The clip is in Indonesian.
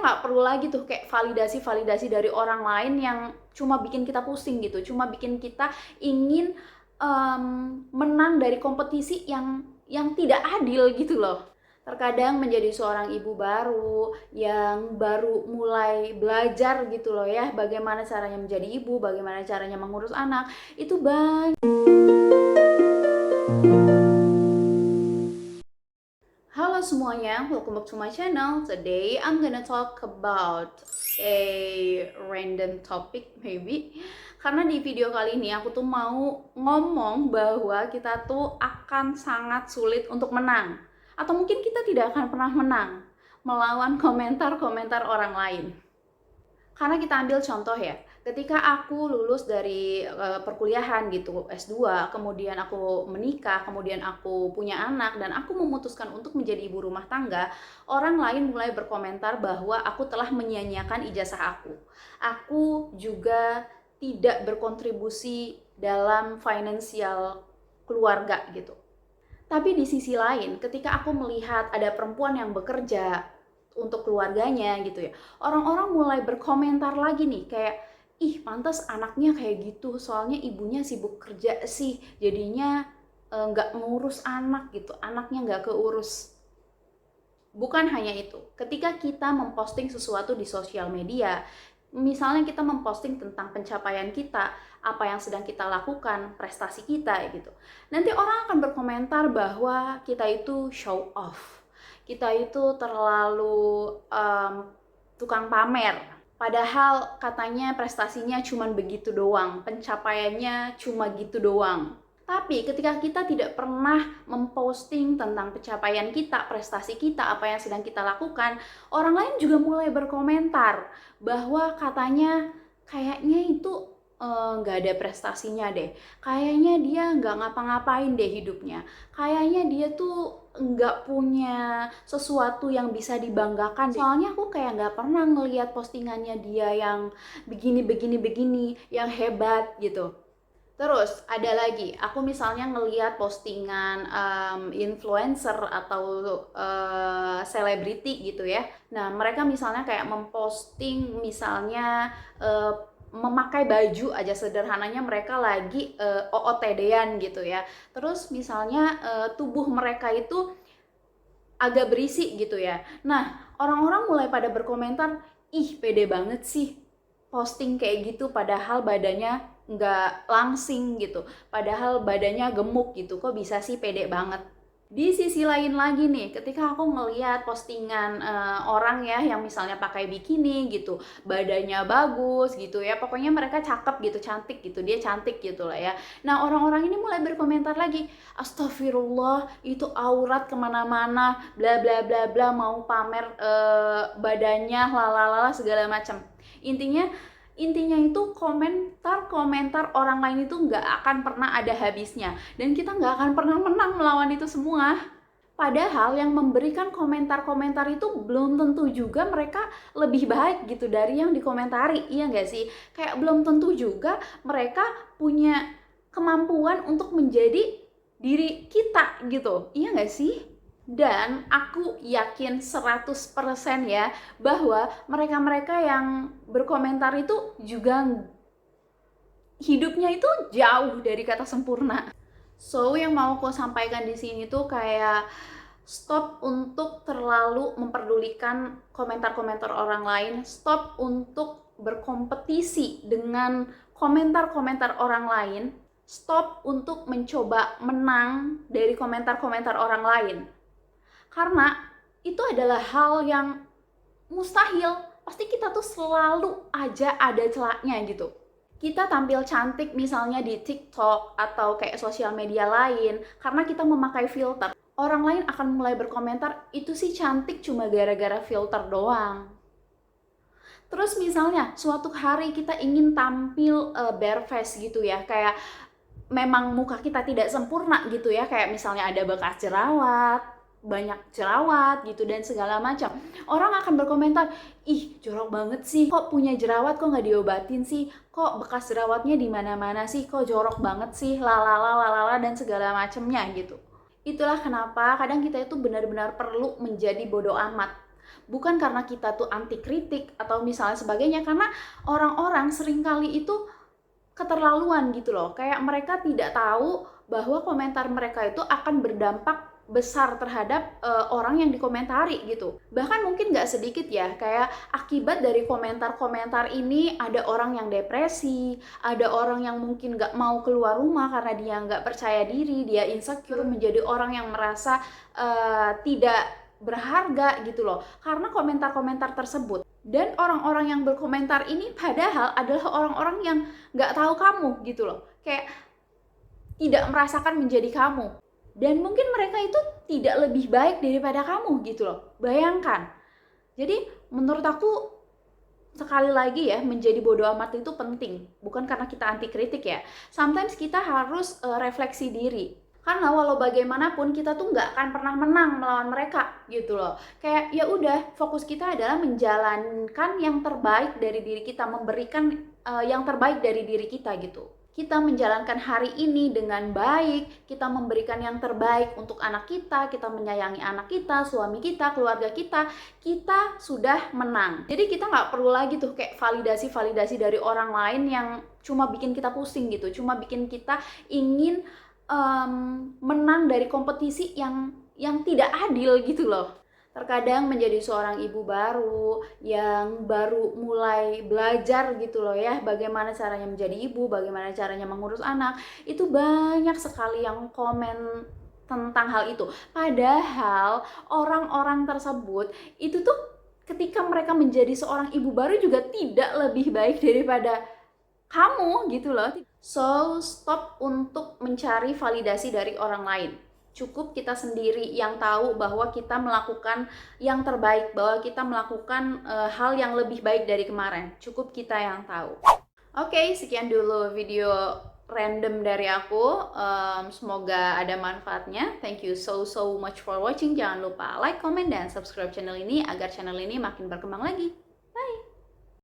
nggak perlu lagi tuh kayak validasi dari orang lain yang cuma bikin kita pusing gitu, cuma bikin kita ingin menang dari kompetisi yang tidak adil gitu loh. Terkadang menjadi seorang ibu baru yang baru mulai belajar gitu loh ya, bagaimana caranya menjadi ibu, bagaimana caranya mengurus anak, itu banyak. Halo semuanya, welcome back to my channel. Today I'm gonna talk about a random topic maybe. Karena di video kali ini aku tuh mau ngomong bahwa kita tuh akan sangat sulit untuk menang. Atau mungkin kita tidak akan pernah menang melawan komentar-komentar orang lain. Karena kita ambil contoh ya, ketika aku lulus dari perkuliahan gitu, S2, kemudian aku menikah, kemudian aku punya anak, dan aku memutuskan untuk menjadi ibu rumah tangga, orang lain mulai berkomentar bahwa aku telah menyia-nyiakan ijazah aku. Aku juga tidak berkontribusi dalam finansial keluarga gitu. Tapi di sisi lain, ketika aku melihat ada perempuan yang bekerja untuk keluarganya gitu ya, orang-orang mulai berkomentar lagi nih kayak, ih pantas anaknya kayak gitu, soalnya ibunya sibuk kerja sih, jadinya nggak ngurus anak gitu, anaknya nggak keurus. Bukan hanya itu, ketika kita memposting sesuatu di sosial media, misalnya kita memposting tentang pencapaian kita, apa yang sedang kita lakukan, prestasi kita gitu. Nanti orang akan berkomentar bahwa kita itu show off. Kita itu terlalu tukang pamer. Padahal katanya prestasinya cuma begitu doang, pencapaiannya cuma gitu doang. Tapi ketika kita tidak pernah memposting tentang pencapaian kita, prestasi kita, apa yang sedang kita lakukan, orang lain juga mulai berkomentar bahwa katanya kayaknya itu nggak ada prestasinya deh, kayaknya dia nggak ngapa-ngapain deh hidupnya, kayaknya dia tuh nggak punya sesuatu yang bisa dibanggakan deh. Soalnya aku kayak nggak pernah ngelihat postingannya dia yang begini, yang hebat gitu. Terus ada lagi, aku misalnya ngeliat postingan influencer atau selebriti gitu ya. Nah, mereka misalnya kayak memposting misalnya memakai baju aja sederhananya mereka lagi OOTD-an gitu ya. Terus misalnya tubuh mereka itu agak berisi gitu ya. Nah, orang-orang mulai pada berkomentar, ih pede banget sih posting kayak gitu padahal badannya nggak langsing gitu, padahal badannya gemuk gitu, kok bisa sih pede banget. Di sisi lain lagi nih, ketika aku ngeliat postingan orang ya yang misalnya pakai bikini gitu, badannya bagus gitu ya, pokoknya mereka cakep gitu, cantik gitu, dia cantik gitu lah ya. Nah, orang-orang ini mulai berkomentar lagi, astagfirullah, itu aurat kemana-mana, bla bla bla bla, mau pamer badannya, lalalala segala macam. Intinya intinya itu komentar-komentar orang lain itu nggak akan pernah ada habisnya, dan kita nggak akan pernah menang melawan itu semua. Padahal yang memberikan komentar-komentar itu belum tentu juga mereka lebih baik gitu dari yang dikomentari, iya nggak sih? Kayak belum tentu juga mereka punya kemampuan untuk menjadi diri kita gitu, iya nggak sih? Dan aku yakin 100% ya bahwa mereka-mereka yang berkomentar itu juga hidupnya itu jauh dari kata sempurna. So, yang mau aku sampaikan di sini tuh kayak stop untuk terlalu memperdulikan komentar-komentar orang lain, stop untuk berkompetisi dengan komentar-komentar orang lain, stop untuk mencoba menang dari komentar-komentar orang lain. Karena itu adalah hal yang mustahil, pasti kita tuh selalu aja ada celahnya gitu. Kita tampil cantik misalnya di TikTok atau kayak sosial media lain karena kita memakai filter. Orang lain akan mulai berkomentar, itu sih cantik cuma gara-gara filter doang. Terus misalnya suatu hari kita ingin tampil bare face gitu ya, kayak memang muka kita tidak sempurna gitu ya, kayak misalnya ada bekas jerawat, banyak jerawat gitu dan segala macam. Orang akan berkomentar, ih jorok banget sih, kok punya jerawat kok nggak diobatin sih, kok bekas jerawatnya di mana-mana sih, kok jorok banget sih, lalala lalala dan segala macamnya gitu. Itulah kenapa kadang kita itu benar-benar perlu menjadi bodoh amat. Bukan karena kita tuh anti kritik atau misalnya sebagainya, karena orang-orang seringkali itu keterlaluan gitu loh. Kayak mereka tidak tahu bahwa komentar mereka itu akan berdampak besar terhadap orang yang dikomentari gitu. Bahkan mungkin nggak sedikit ya, kayak akibat dari komentar-komentar ini ada orang yang depresi, ada orang yang mungkin nggak mau keluar rumah karena dia nggak percaya diri, dia insecure, menjadi orang yang merasa tidak berharga gitu loh, karena komentar-komentar tersebut. Dan orang-orang yang berkomentar ini padahal adalah orang-orang yang nggak tahu kamu gitu loh, kayak tidak merasakan menjadi kamu, dan mungkin mereka itu tidak lebih baik daripada kamu gitu loh. Bayangkan. Jadi menurut aku, sekali lagi ya, menjadi bodoh amat itu penting, bukan karena kita anti kritik ya. Sometimes kita harus refleksi diri, karena walau bagaimanapun kita tuh nggak akan pernah menang melawan mereka gitu loh. Kayak ya udah, fokus kita adalah menjalankan yang terbaik dari diri kita, memberikan yang terbaik dari diri kita gitu. Kita menjalankan hari ini dengan baik, kita memberikan yang terbaik untuk anak kita menyayangi anak kita, suami kita, keluarga kita sudah menang. Jadi kita nggak perlu lagi tuh kayak validasi dari orang lain yang cuma bikin kita pusing gitu, cuma bikin kita ingin menang dari kompetisi yang tidak adil gitu loh. Terkadang menjadi seorang ibu baru yang baru mulai belajar gitu loh ya, bagaimana caranya menjadi ibu, bagaimana caranya mengurus anak, itu banyak sekali yang komen tentang hal itu. Padahal orang-orang tersebut itu tuh ketika mereka menjadi seorang ibu baru juga tidak lebih baik daripada kamu gitu loh. So, stop untuk mencari validasi dari orang lain. Cukup kita sendiri yang tahu bahwa kita melakukan yang terbaik, bahwa kita melakukan hal yang lebih baik dari kemarin. Cukup kita yang tahu. Oke, sekian dulu video random dari aku. Semoga ada manfaatnya. Thank you so much for watching. Jangan lupa like, comment, dan subscribe channel ini agar channel ini makin berkembang lagi. Bye!